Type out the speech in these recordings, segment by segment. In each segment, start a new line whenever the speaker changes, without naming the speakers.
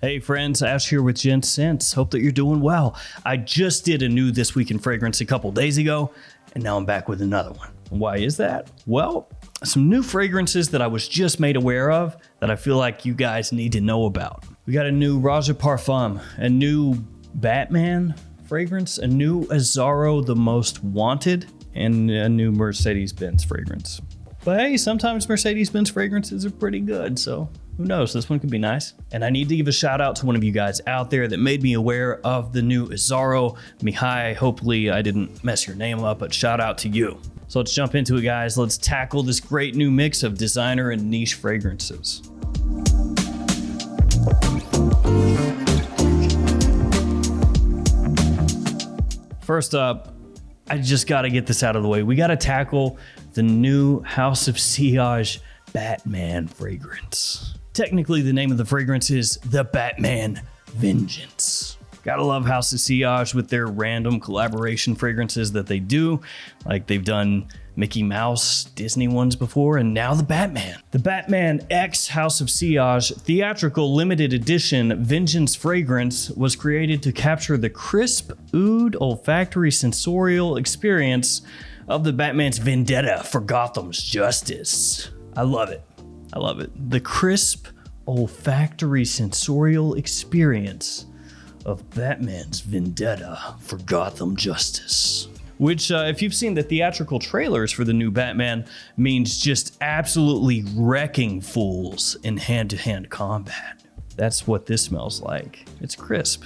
Hey friends, Ash here with Gents. Hope that you're doing well. I just did a new This Week in Fragrance a couple days ago, and now I'm back with another one. Why is that? Well, some new fragrances that I was just made aware of that I feel like you guys need to know about. We got a new Roja Parfum, a new Batman fragrance, a new Azzaro The Most Wanted, and a new Mercedes-Benz fragrance. But hey, sometimes Mercedes-Benz fragrances are pretty good, so who knows, this one could be nice. And I need to give a shout out to one of you guys out there that made me aware of the new Azzaro. Mihai, hopefully I didn't mess your name up, but shout out to you. So let's jump into it, guys. Let's tackle this great new mix of designer and niche fragrances. First up, I just gotta get this out of the way. We gotta tackle the new House of Sillage Batman fragrance. Technically, the name of the fragrance is the Batman Vengeance. Gotta love House of Sillage with their random collaboration fragrances that they do. Like they've done Mickey Mouse, Disney ones before, and now the Batman. The Batman X House of Sillage theatrical limited edition Vengeance fragrance was created to capture the crisp, oud, olfactory, sensorial experience of the Batman's vendetta for Gotham's justice. I love it. I love it. The crisp, olfactory, sensorial experience of Batman's vendetta for Gotham justice. Which, if you've seen the theatrical trailers for the new Batman, means just absolutely wrecking fools in hand-to-hand combat. That's what this smells like. It's crisp.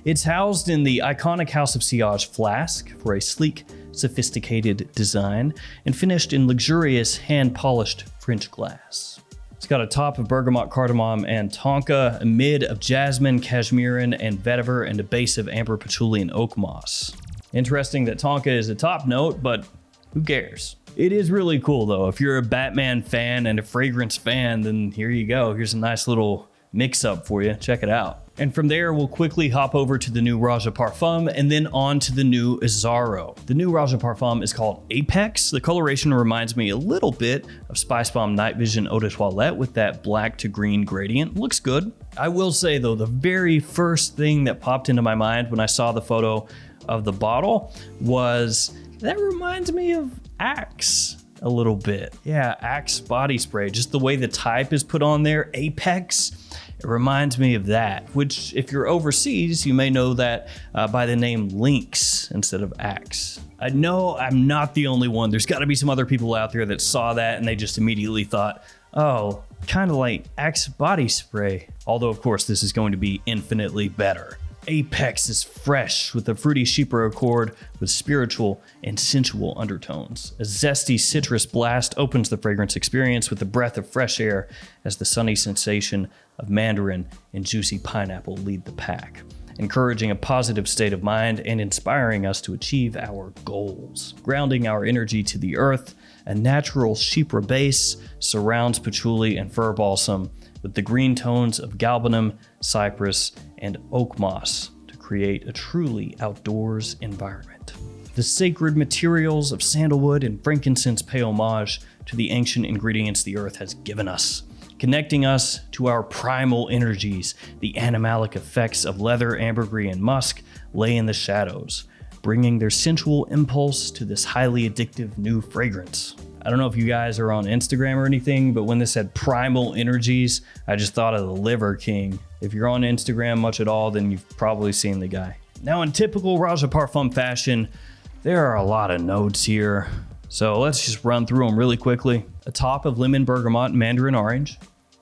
It's housed in the iconic House of Sillage flask for a sleek, sophisticated design and finished in luxurious hand-polished French glass. It's got a top of bergamot, cardamom, and tonka, a mid of jasmine, cashmeran, and vetiver, and a base of amber, patchouli, and oak moss. Interesting that tonka is a top note, but who cares? It is really cool though. If you're a Batman fan and a fragrance fan, then here you go. Here's a nice little mix-up for you. Check it out. And from there, we'll quickly hop over to the new Roja Parfum and then on to the new Azzaro. The new Roja Parfum is called Apex. The coloration reminds me a little bit of Spice Bomb Night Vision Eau de Toilette with that black to green gradient. Looks good. I will say though, the very first thing that popped into my mind when I saw the photo of the bottle was, that reminds me of Axe a little bit. Yeah, Axe body spray. Just the way the type is put on there, Apex. It reminds me of that, which if you're overseas, you may know that by the name Lynx instead of Axe. I know I'm not the only one. There's got to be some other people out there that saw that and they just immediately thought, oh, kind of like Axe body spray. Although, of course, this is going to be infinitely better. Apex is fresh with a fruity chypre accord with spiritual and sensual undertones. A zesty citrus blast opens the fragrance experience with a breath of fresh air as the sunny sensation of mandarin and juicy pineapple lead the pack, encouraging a positive state of mind and inspiring us to achieve our goals. Grounding our energy to the earth, a natural chypre base surrounds patchouli and fir balsam with the green tones of galbanum, cypress, and oak moss to create a truly outdoors environment. The sacred materials of sandalwood and frankincense pay homage to the ancient ingredients the earth has given us, connecting us to our primal energies. The animalic effects of leather, ambergris, and musk lay in the shadows, bringing their sensual impulse to this highly addictive new fragrance. I don't know if you guys are on Instagram or anything, but when this said primal energies, I just thought of the Liver King. If you're on Instagram much at all, then you've probably seen the guy. Now, in typical Roja Parfum fashion, there are a lot of notes here. So let's just run through them really quickly. A top of lemon, bergamot, and mandarin orange.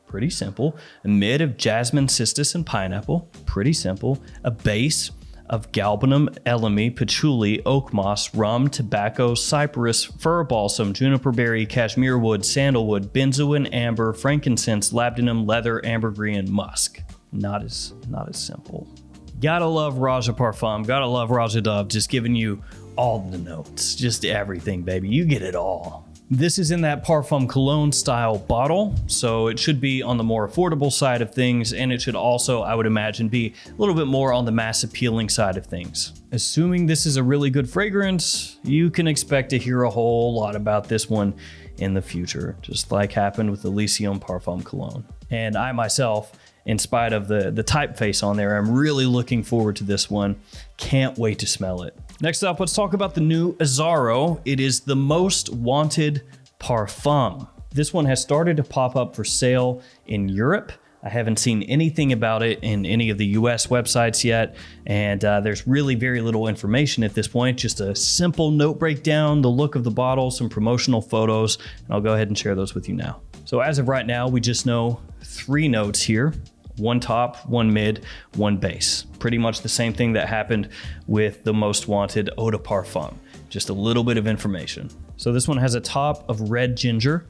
Pretty simple. A mid of jasmine, cistus, and pineapple. Pretty simple. A base of galbanum, elemi, patchouli, oak moss, rum, tobacco, cypress, fir balsam, juniper berry, cashmere wood, sandalwood, benzoin, amber, frankincense, labdanum, leather, ambergris, and musk. Not as simple. Gotta love Roja Parfum, gotta love Roja Dove, just giving you all the notes, just everything, baby. You get it all. This is in that Parfum Cologne style bottle, so it should be on the more affordable side of things, and it should also, I would imagine, be a little bit more on the mass appealing side of things. Assuming this is a really good fragrance, you can expect to hear a whole lot about this one in the future, just like happened with the Elysium Parfum Cologne. And I myself in spite of the typeface on there. I'm really looking forward to this one. Can't wait to smell it. Next up, let's talk about the new Azzaro. It is the most wanted Parfum. This one has started to pop up for sale in Europe. I haven't seen anything about it in any of the US websites yet, and there's really very little information at this point. Just a simple note breakdown, the look of the bottle, some promotional photos, and I'll go ahead and share those with you now. So as of right now, we just know 3 notes here. 1 top, 1 mid, 1 base. Pretty much the same thing that happened with the most wanted Eau de Parfum. Just a little bit of information. So this one has a top of red ginger,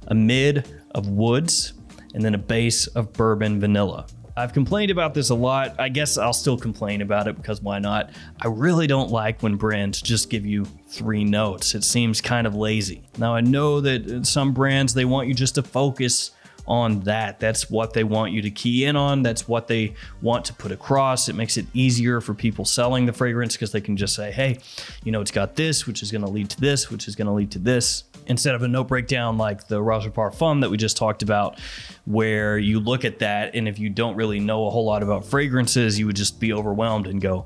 a mid of woods, and then a base of bourbon vanilla. I've complained about this a lot. I guess I'll still complain about it because why not? I really don't like when brands just give you 3 notes. It seems kind of lazy. Now I know that some brands, they want you just to focus on that. That's what they want you to key in on. That's what they want to put across. It makes it easier for people selling the fragrance because they can just say, hey, you know, it's got this, which is going to lead to this, which is going to lead to this. Instead of a note breakdown like the Roja Parfum that we just talked about, where you look at that and if you don't really know a whole lot about fragrances, you would just be overwhelmed and go,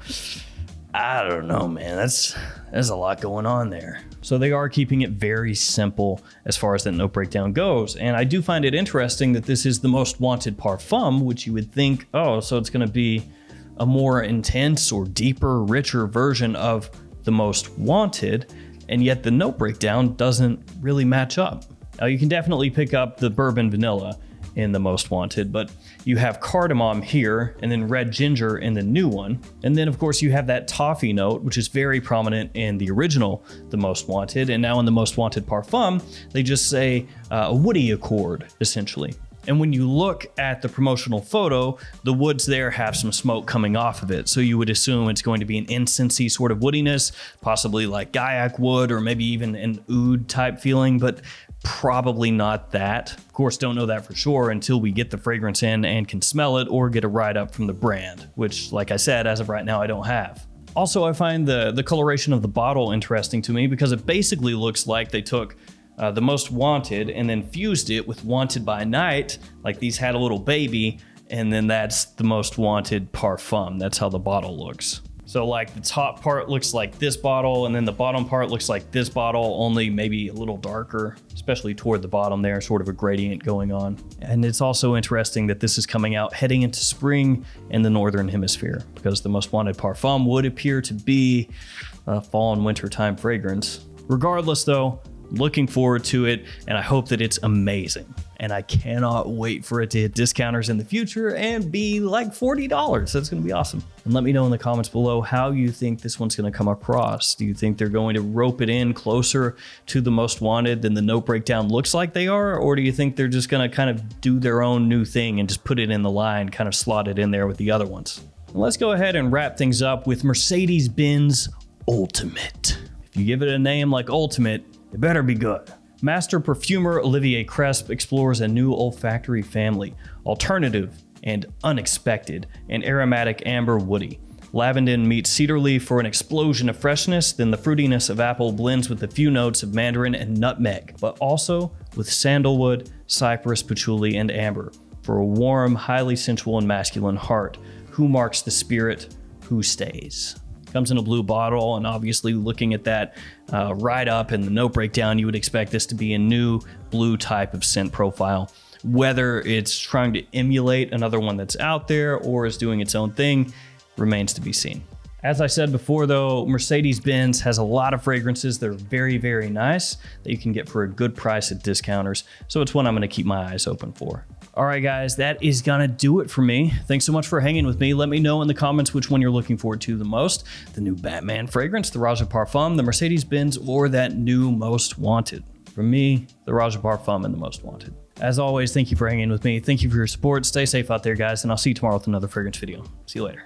I don't know, man, there's a lot going on there. So they are keeping it very simple as far as that note breakdown goes. And I do find it interesting that this is the most wanted Parfum, which you would think, oh, so it's going to be a more intense or deeper, richer version of the most wanted. And yet the note breakdown doesn't really match up. Now you can definitely pick up the bourbon vanilla in the most wanted, but you have cardamom here and then red ginger in the new one. And then of course you have that toffee note, which is very prominent in the original, the most wanted. And now in the most wanted Parfum, they just say a woody accord, essentially. And when you look at the promotional photo, the woods there have some smoke coming off of it. So you would assume it's going to be an incensey sort of woodiness, possibly like Gaiac wood or maybe even an oud type feeling, but probably not that. Of course, don't know that for sure until we get the fragrance in and can smell it or get a write-up from the brand, which, like I said, as of right now, I don't have. Also, I find the coloration of the bottle interesting to me because it basically looks like they took the most wanted and then fused it with wanted by night, like these had a little baby, and then that's the most wanted Parfum. That's how the bottle looks. So like the top part looks like this bottle and then the bottom part looks like this bottle, only maybe a little darker, especially toward the bottom there, sort of a gradient going on. And it's also interesting that this is coming out heading into spring in the Northern Hemisphere because the most wanted Parfum would appear to be a fall and winter time fragrance. Regardless though, looking forward to it, and I hope that it's amazing. And I cannot wait for it to hit discounters in the future and be like $40. That's going to be awesome. And let me know in the comments below how you think this one's going to come across. Do you think they're going to rope it in closer to the most wanted than the note breakdown looks like they are? Or do you think they're just going to kind of do their own new thing and just put it in the line, kind of slot it in there with the other ones? And let's go ahead and wrap things up with Mercedes-Benz Ultimate. If you give it a name like Ultimate, it better be good. Master perfumer Olivier Cresp explores a new olfactory family, alternative and unexpected, and aromatic amber woody. Lavender meets cedar leaf for an explosion of freshness, then the fruitiness of apple blends with a few notes of mandarin and nutmeg, but also with sandalwood, cypress, patchouli, and amber for a warm, highly sensual and masculine heart. Who marks the spirit? Who stays? Comes in a blue bottle, and obviously looking at that write-up and the note breakdown, you would expect this to be a new blue type of scent profile. Whether it's trying to emulate another one that's out there or is doing its own thing remains to be seen. As I said before though, Mercedes-Benz has a lot of fragrances that are very, very nice that you can get for a good price at discounters. So it's one I'm going to keep my eyes open for. All right, guys, that is going to do it for me. Thanks so much for hanging with me. Let me know in the comments which one you're looking forward to the most. The new Batman fragrance, the Roja Parfum, the Mercedes-Benz, or that new Most Wanted. For me, the Roja Parfum and the Most Wanted. As always, thank you for hanging with me. Thank you for your support. Stay safe out there, guys, and I'll see you tomorrow with another fragrance video. See you later.